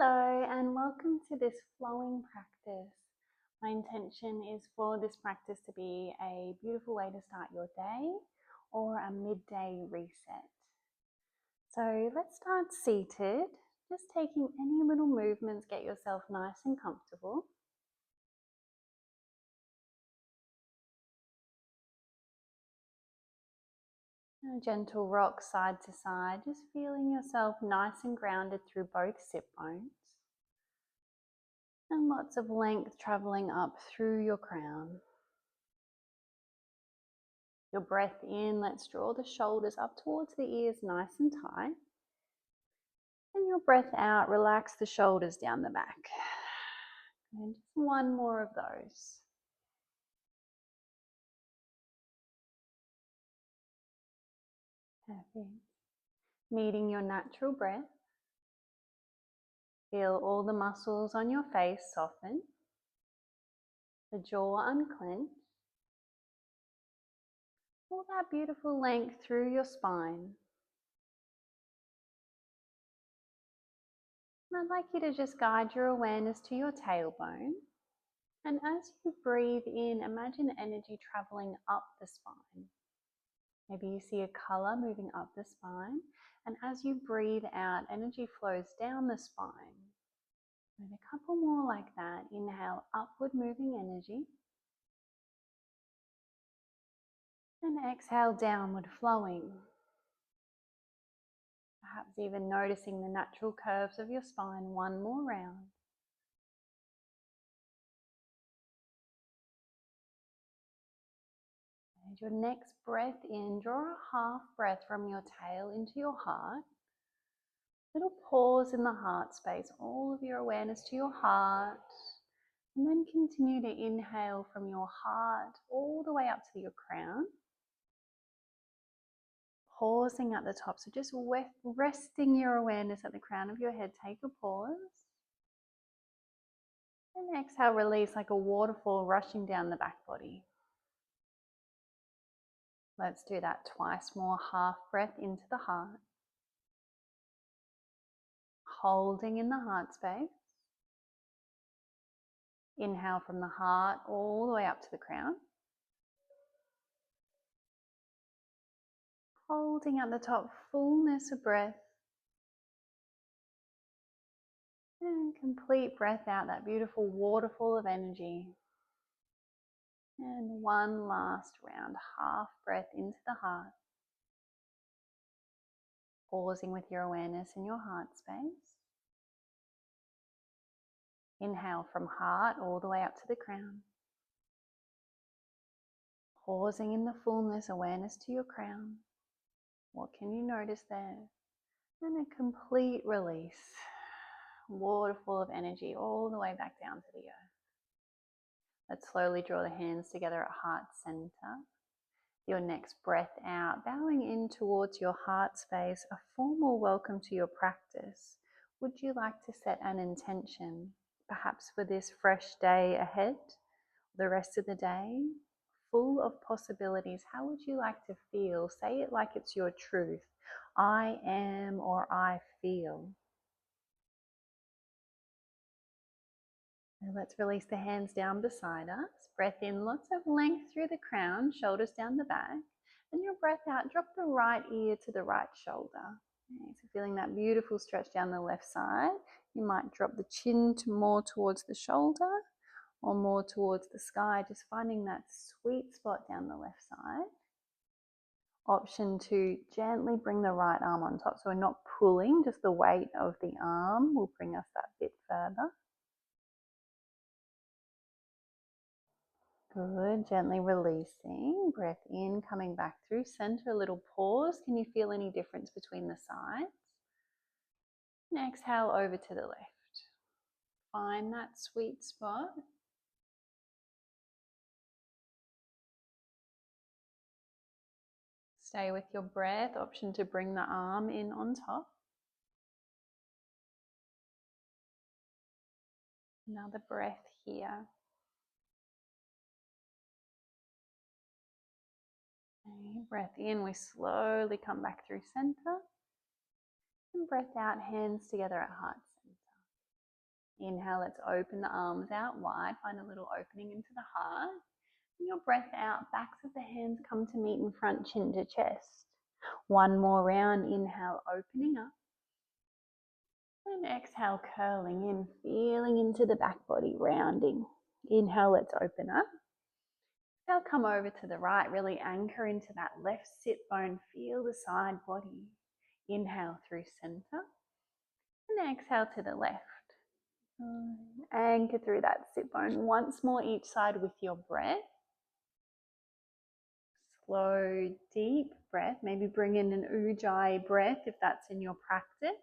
Hello and welcome to this flowing practice. My intention is for this practice to be a beautiful way to start your day or a midday reset. So let's start seated, just taking any little movements, get yourself nice and comfortable. A gentle rock side to side, just feeling yourself nice and grounded through both sit bones. And lots of length traveling up through your crown. Your breath in, let's draw the shoulders up towards the ears nice and tight. And your breath out, relax the shoulders down the back. And just one more of those. Perfect. Meeting your natural breath. Feel all the muscles on your face soften. The jaw unclench. All that beautiful length through your spine. And I'd like you to just guide your awareness to your tailbone. And as you breathe in, imagine energy traveling up the spine. Maybe you see a color moving up the spine. And as you breathe out, energy flows down the spine. And a couple more like that. Inhale, upward moving energy. And exhale, downward flowing. Perhaps even noticing the natural curves of your spine. One more round. And your next breath in, draw a half breath from your tail into your heart. Little pause in the heart space, all of your awareness to your heart. And then continue to inhale from your heart all the way up to your crown. Pausing at the top, so just resting your awareness at the crown of your head. Take a pause. And exhale, release like a waterfall rushing down the back body. Let's do that twice more. Half breath into the heart. Holding in the heart space. Inhale from the heart all the way up to the crown. Holding at the top, fullness of breath. And complete breath out, that beautiful waterfall of energy. And one last round, half breath into the heart. Pausing with your awareness in your heart space. Inhale from heart all the way up to the crown. Pausing in the fullness, awareness to your crown. What can you notice there? And a complete release. Waterfall of energy all the way back down to the earth. Let's slowly draw the hands together at heart center. Your next breath out, bowing in towards your heart space, a formal welcome to your practice. Would you like to set an intention, perhaps for this fresh day ahead, the rest of the day, full of possibilities? How would you like to feel? Say it like it's your truth. I am, or I feel. And let's release the hands down beside us. Breath in, lots of length through the crown, shoulders down the back. And your breath out, drop the right ear to the right shoulder. Okay, so feeling that beautiful stretch down the left side. You might drop the chin more towards the shoulder or more towards the sky, just finding that sweet spot down the left side. Option to gently bring the right arm on top. So we're not pulling, just the weight of the arm will bring us that bit further. Good, gently releasing, breath in, coming back through center, a little pause. Can you feel any difference between the sides? And exhale over to the left. Find that sweet spot. Stay with your breath, option to bring the arm in on top. Another breath here. Okay, breath in, we slowly come back through center. And breath out, hands together at heart center. Inhale, let's open the arms out wide. Find a little opening into the heart. And your breath out, backs of the hands come to meet in front, chin to chest. One more round. Inhale, opening up. And exhale, curling in, feeling into the back body, rounding. Inhale, let's open up. Exhale, come over to the right, really anchor into that left sit bone, feel the side body. Inhale through center. And exhale to the left. Anchor through that sit bone. Once more each side with your breath. Slow, deep breath. Maybe bring in an ujjayi breath if that's in your practice.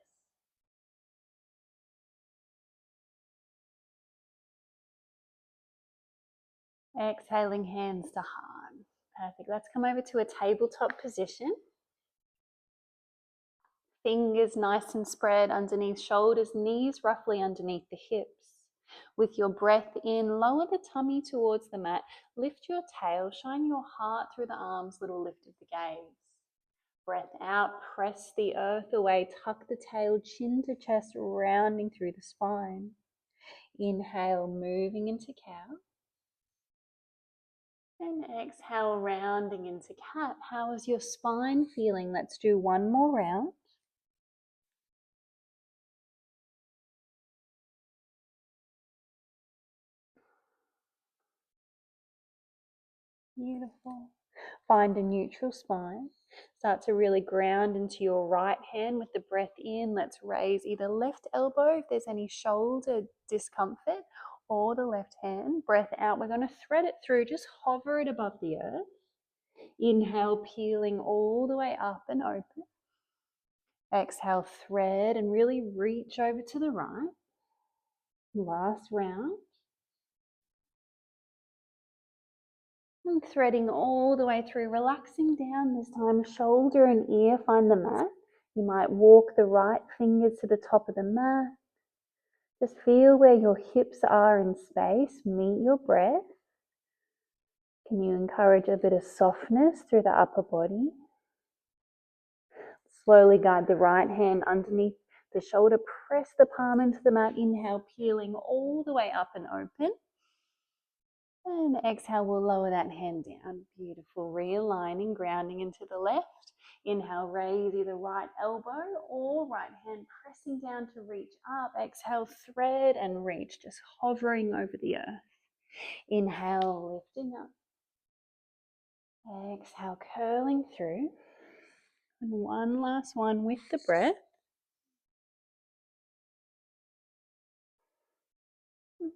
Exhaling, hands to heart. Perfect. Let's come over to a tabletop position. Fingers nice and spread underneath shoulders, knees roughly underneath the hips. With your breath in, lower the tummy towards the mat. Lift your tail, shine your heart through the arms, little lift of the gaze. Breath out, press the earth away, tuck the tail, chin to chest, rounding through the spine. Inhale, moving into cow. And exhale, rounding into cat. How is your spine feeling? Let's do one more round. Beautiful. Find a neutral spine. Start to really ground into your right hand with the breath in. Let's raise either left elbow if there's any shoulder discomfort, or the left hand. Breath out. We're going to thread it through. Just hover it above the earth. Inhale, peeling all the way up and open. Exhale, thread and really reach over to the right. Last round. And threading all the way through, relaxing down this time, shoulder and ear find the mat. You might walk the right fingers to the top of the mat. Just feel where your hips are in space, meet your breath. Can you encourage a bit of softness through the upper body? Slowly guide the right hand underneath the shoulder, press the palm into the mat. Inhale, peeling all the way up and open. And exhale, we'll lower that hand down. Beautiful. Realigning, grounding into the left. Inhale, raise either right elbow or right hand, pressing down to reach up. Exhale, thread and reach, just hovering over the earth. Inhale, lifting up. Exhale, curling through. And one last one with the breath.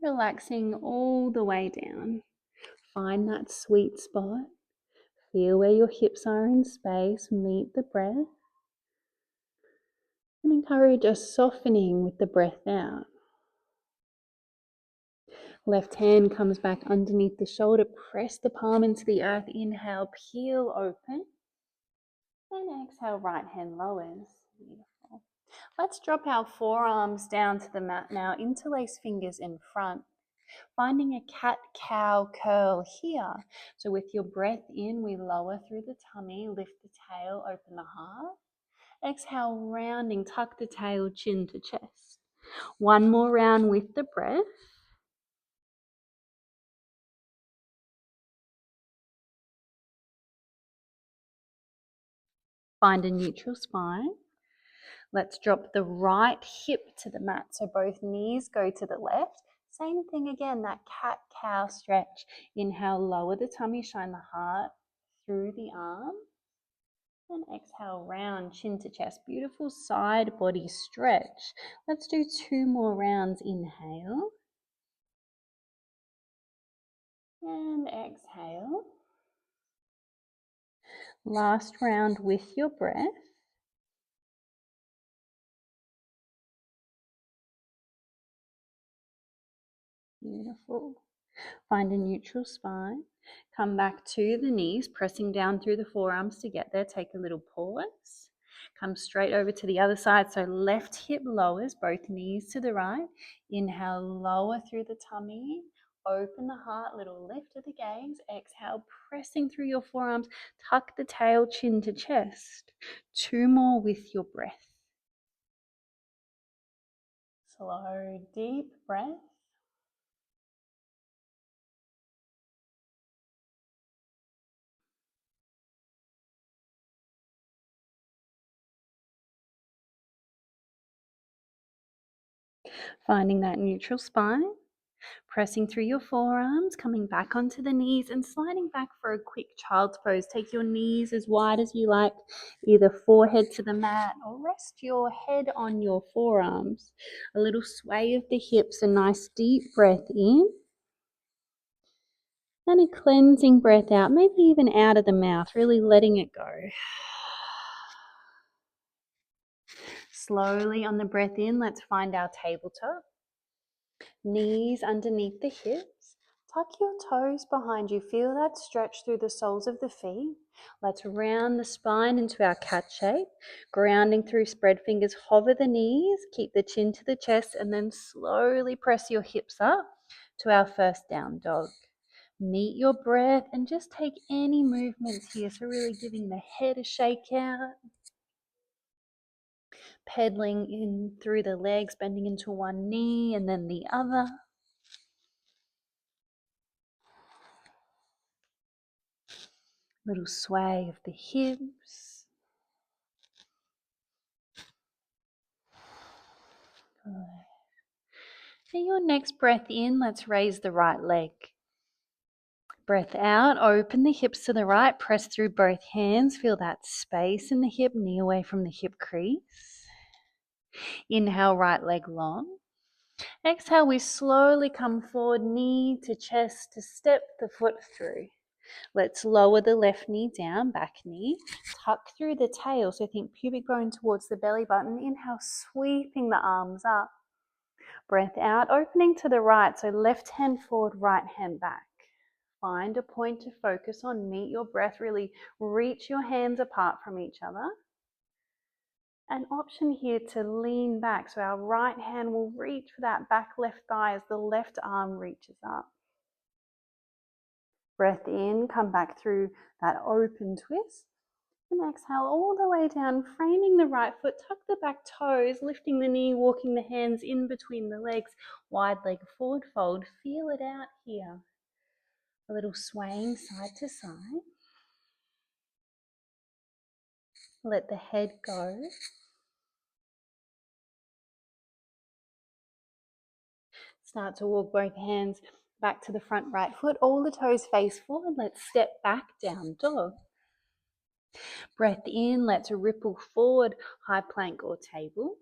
Relaxing all the way down. Find that sweet spot. Feel where your hips are in space. Meet the breath. And encourage a softening with the breath out. Left hand comes back underneath the shoulder. Press the palm into the earth. Inhale, peel open. And exhale, right hand lowers. Beautiful. Let's drop our forearms down to the mat now. Interlace fingers in front. Finding a cat-cow curl here. So with your breath in, we lower through the tummy, lift the tail, open the heart. Exhale, rounding, tuck the tail, chin to chest. One more round with the breath. Find a neutral spine. Let's drop the right hip to the mat. So both knees go to the left. Same thing again, that cat-cow stretch. Inhale, lower the tummy, shine the heart through the arm. And exhale, round, chin to chest. Beautiful side body stretch. Let's do two more rounds. Inhale. And exhale. Last round with your breath. Beautiful. Find a neutral spine. Come back to the knees, pressing down through the forearms to get there. Take a little pause. Come straight over to the other side. So left hip lowers, both knees to the right. Inhale, lower through the tummy. Open the heart, little lift of the gaze. Exhale, pressing through your forearms. Tuck the tail, chin to chest. Two more with your breath. Slow, deep breath. Finding that neutral spine, pressing through your forearms, coming back onto the knees and sliding back for a quick child's pose. Take your knees as wide as you like, either forehead to the mat or rest your head on your forearms. A little sway of the hips, a nice deep breath in. And a cleansing breath out, maybe even out of the mouth, really letting it go. Slowly on the breath in, let's find our tabletop. Knees underneath the hips. Tuck your toes behind you. Feel that stretch through the soles of the feet. Let's round the spine into our cat shape. Grounding through spread fingers, hover the knees, keep the chin to the chest, and then slowly press your hips up to our first down dog. Meet your breath and just take any movements here. So really giving the head a shake out. Pedaling in through the legs, bending into one knee and then the other. Little sway of the hips. Good. For your next breath in, let's raise the right leg. Breath out, open the hips to the right, press through both hands. Feel that space in the hip, knee away from the hip crease. Inhale, right leg long. Exhale, we slowly come forward, knee to chest to step the foot through. Let's lower the left knee down, back knee. Tuck through the tail, so think pubic bone towards the belly button. Inhale, sweeping the arms up. Breath out, opening to the right, so left hand forward, right hand back. Find a point to focus on, meet your breath, really reach your hands apart from each other. An option here to lean back, so our right hand will reach for that back left thigh as the left arm reaches up. Breath in, come back through that open twist. And exhale all the way down, framing the right foot, tuck the back toes, lifting the knee, walking the hands in between the legs, wide leg forward fold. Feel it out here. A little swaying side to side. Let the head go. Start to walk both hands back to the front right foot, all the toes face forward. Let's step back, down dog. Breath in, let's ripple forward, high plank or table.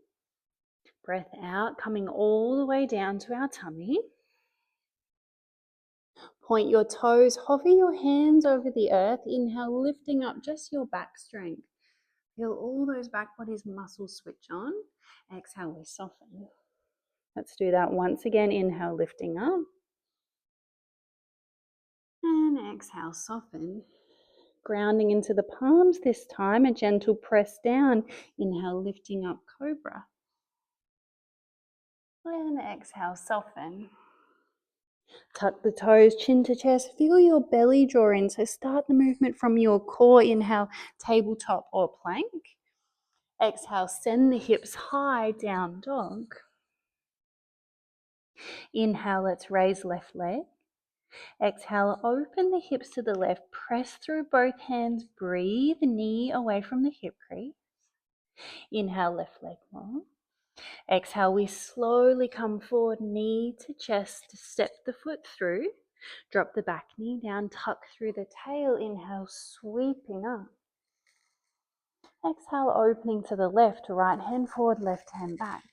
Breath out, coming all the way down to our tummy. Point your toes, hover your hands over the earth. Inhale, lifting up just your back strength. Feel all those back body's muscles switch on. Exhale, we soften. Let's do that once again. Inhale, lifting up. And exhale, soften. Grounding into the palms this time, a gentle press down. Inhale, lifting up, cobra. And exhale, soften. Tuck the toes, chin to chest. Feel your belly draw in. So start the movement from your core. Inhale, tabletop or plank. Exhale, send the hips high, down dog. Inhale, let's raise left leg. Exhale, open the hips to the left. Press through both hands. Breathe, knee away from the hip crease. Inhale, left leg long. Exhale, we slowly come forward, knee to chest, to step the foot through. Drop the back knee down, tuck through the tail. Inhale, sweeping up. Exhale, opening to the left, right hand forward, left hand back.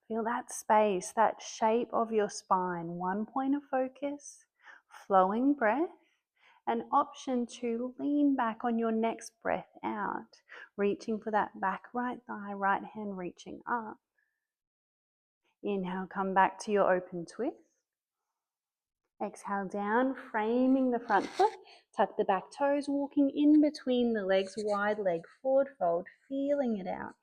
Feel that space, that shape of your spine. One point of focus, flowing breath. An option to lean back on your next breath out, reaching for that back right thigh, right hand reaching up. Inhale, come back to your open twist. Exhale down, framing the front foot. Tuck the back toes, walking in between the legs, wide leg forward fold, feeling it out.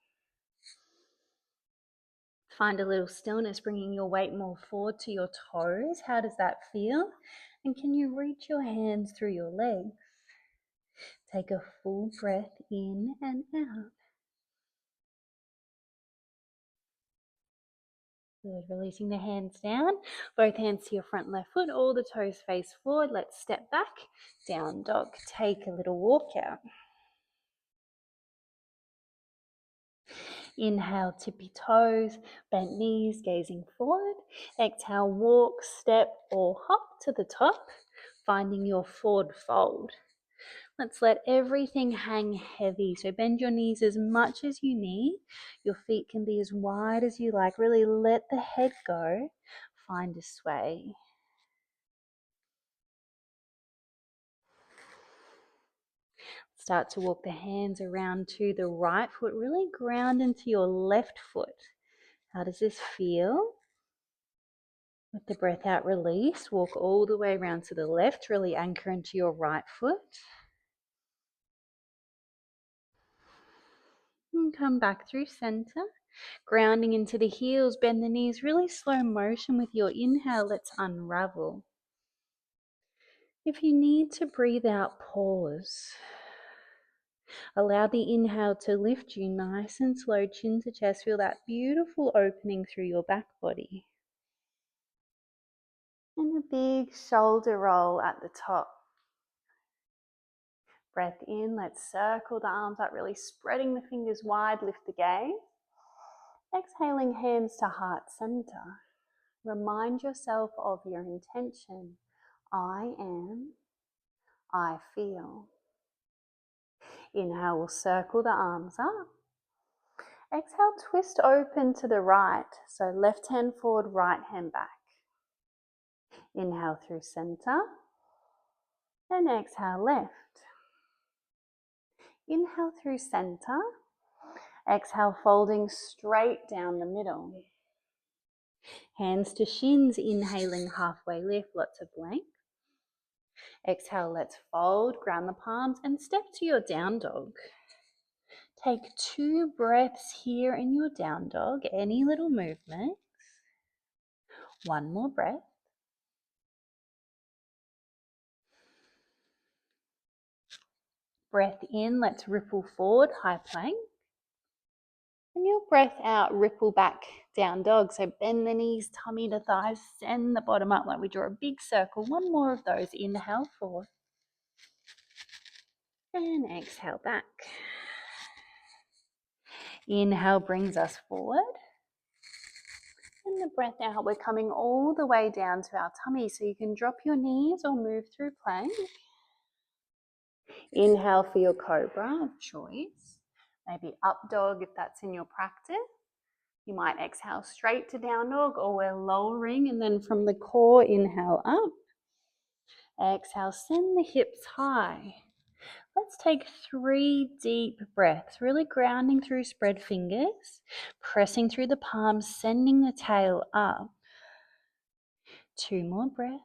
Find a little stillness, bringing your weight more forward to your toes. How does that feel? And can you reach your hands through your legs? Take a full breath in and out. Good, releasing the hands down, both hands to your front left foot, all the toes face forward. Let's step back, down dog. Take a little walk out. Inhale, tippy toes, bent knees, gazing forward. Exhale, walk, step or hop to the top, finding your forward fold. Let's let everything hang heavy. So bend your knees as much as you need. Your feet can be as wide as you like. Really let the head go. Find a sway. Start to walk the hands around to the right foot. Really ground into your left foot. How does this feel? With the breath out, release. Walk all the way around to the left. Really anchor into your right foot. And come back through center. Grounding into the heels, bend the knees, really slow motion with your inhale. Let's unravel. If you need to breathe out, pause. Allow the inhale to lift you nice and slow, chin to chest. Feel that beautiful opening through your back body. And a big shoulder roll at the top. Breath in, let's circle the arms up, really spreading the fingers wide, lift the gaze. Exhaling, hands to heart center. Remind yourself of your intention. I am, I feel. Inhale, we'll circle the arms up. Exhale, twist open to the right. So left hand forward, right hand back. Inhale through center. And exhale, left. Inhale through center. Exhale, folding straight down the middle. Hands to shins, inhaling halfway lift, lots of length. Exhale, let's fold, ground the palms and step to your down dog. Take 2 breaths here in your down dog, any little movement. 1 more breath. Breath in, let's ripple forward, high plank. And your breath out, ripple back, down dog. So bend the knees, tummy to thighs, send the bottom up like we draw a big circle. 1 more of those. Inhale, forward. And exhale, back. Inhale brings us forward. And the breath out, we're coming all the way down to our tummy. So you can drop your knees or move through plank. Inhale for your cobra of choice. Maybe up dog if that's in your practice. You might exhale straight to down dog, or we're lowering and then from the core, inhale up. Exhale, send the hips high. Let's take 3 deep breaths, really grounding through spread fingers, pressing through the palms, sending the tail up. 2 more breaths.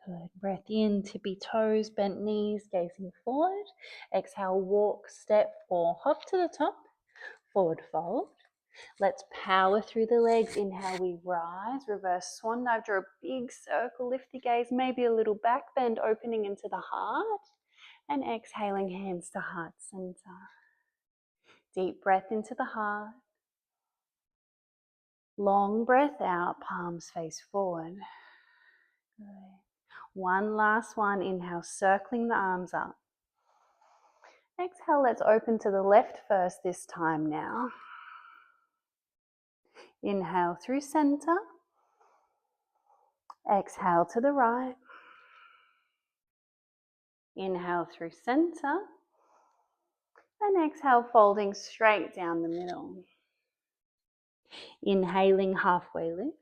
Good. Breath in, tippy toes, bent knees, gazing forward. Exhale, walk, step or hop to the top. Forward fold. Let's power through the legs. Inhale, we rise, reverse swan dive, draw a big circle, lift the gaze, maybe a little back bend, opening into the heart. And exhaling, hands to heart center. Deep breath into the heart. Long breath out, palms face forward. Good. 1 last one. Inhale, circling the arms up. Exhale, let's open to the left first this time now. Inhale through center. Exhale to the right. Inhale through center. And exhale, folding straight down the middle. Inhaling, halfway lift.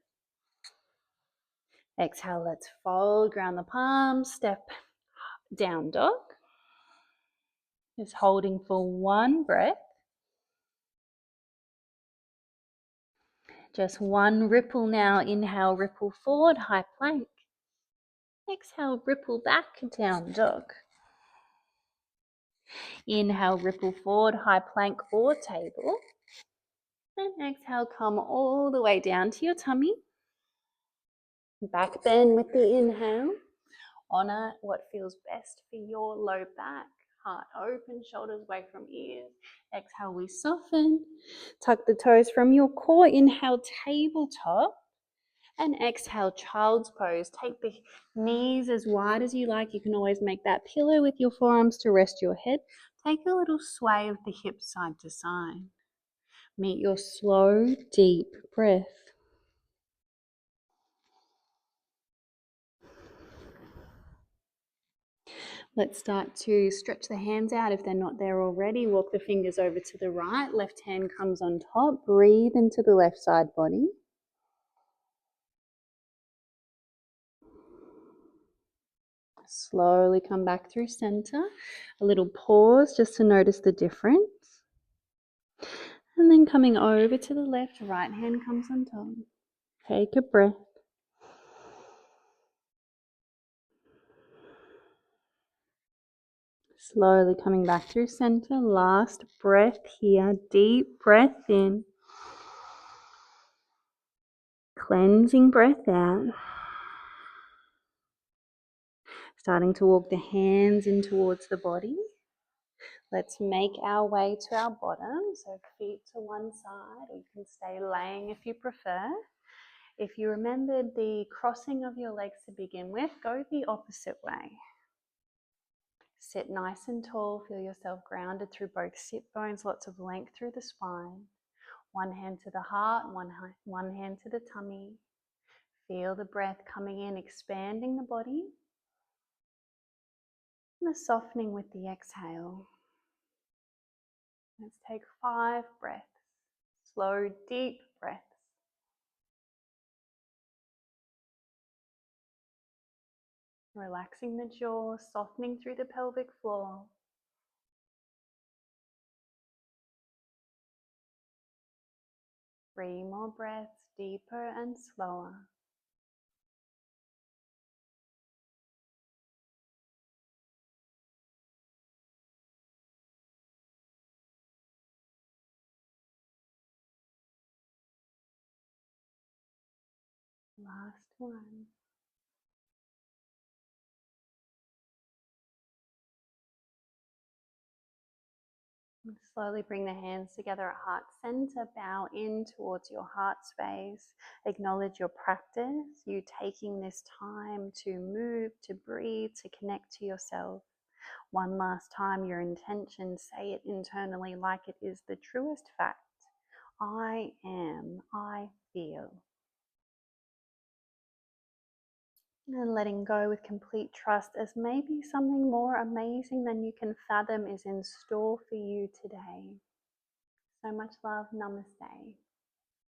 Exhale, let's fold, ground the palms, step down dog. Just holding for 1 breath. Just 1 ripple now. Inhale, ripple forward, high plank. Exhale, ripple back, down dog. Inhale, ripple forward, high plank or table. And exhale, come all the way down to your tummy. Back bend with the inhale. Honor what feels best for your low back. Heart open, shoulders away from ears. Exhale, we soften. Tuck the toes from your core. Inhale, tabletop. And exhale, child's pose. Take the knees as wide as you like. You can always make that pillow with your forearms to rest your head. Take a little sway of the hips side to side. Meet your slow, deep breath. Let's start to stretch the hands out if they're not there already. Walk the fingers over to the right. Left hand comes on top. Breathe into the left side body. Slowly come back through center. A little pause just to notice the difference. And then coming over to the left, right hand comes on top. Take a breath. Slowly coming back through center. Last breath here. Deep breath in. Cleansing breath out. Starting to walk the hands in towards the body. Let's make our way to our bottom. So feet to one side, or you can stay laying if you prefer. If you remembered the crossing of your legs to begin with, go the opposite way. Sit nice and tall, feel yourself grounded through both sit bones, lots of length through the spine. One hand to the heart, one hand to the tummy. Feel the breath coming in, expanding the body. And the softening with the exhale. Let's take 5 breaths, slow, deep breaths. Relaxing the jaw, softening through the pelvic floor. 3 more breaths, deeper and slower. Last one. And slowly bring the hands together at heart center. Bow in towards your heart space. Acknowledge your practice, you taking this time to move, to breathe, to connect to yourself. One last time, your intention, say it internally like it is the truest fact. I am, I feel. And letting go with complete trust as maybe something more amazing than you can fathom is in store for you today. So much love. Namaste.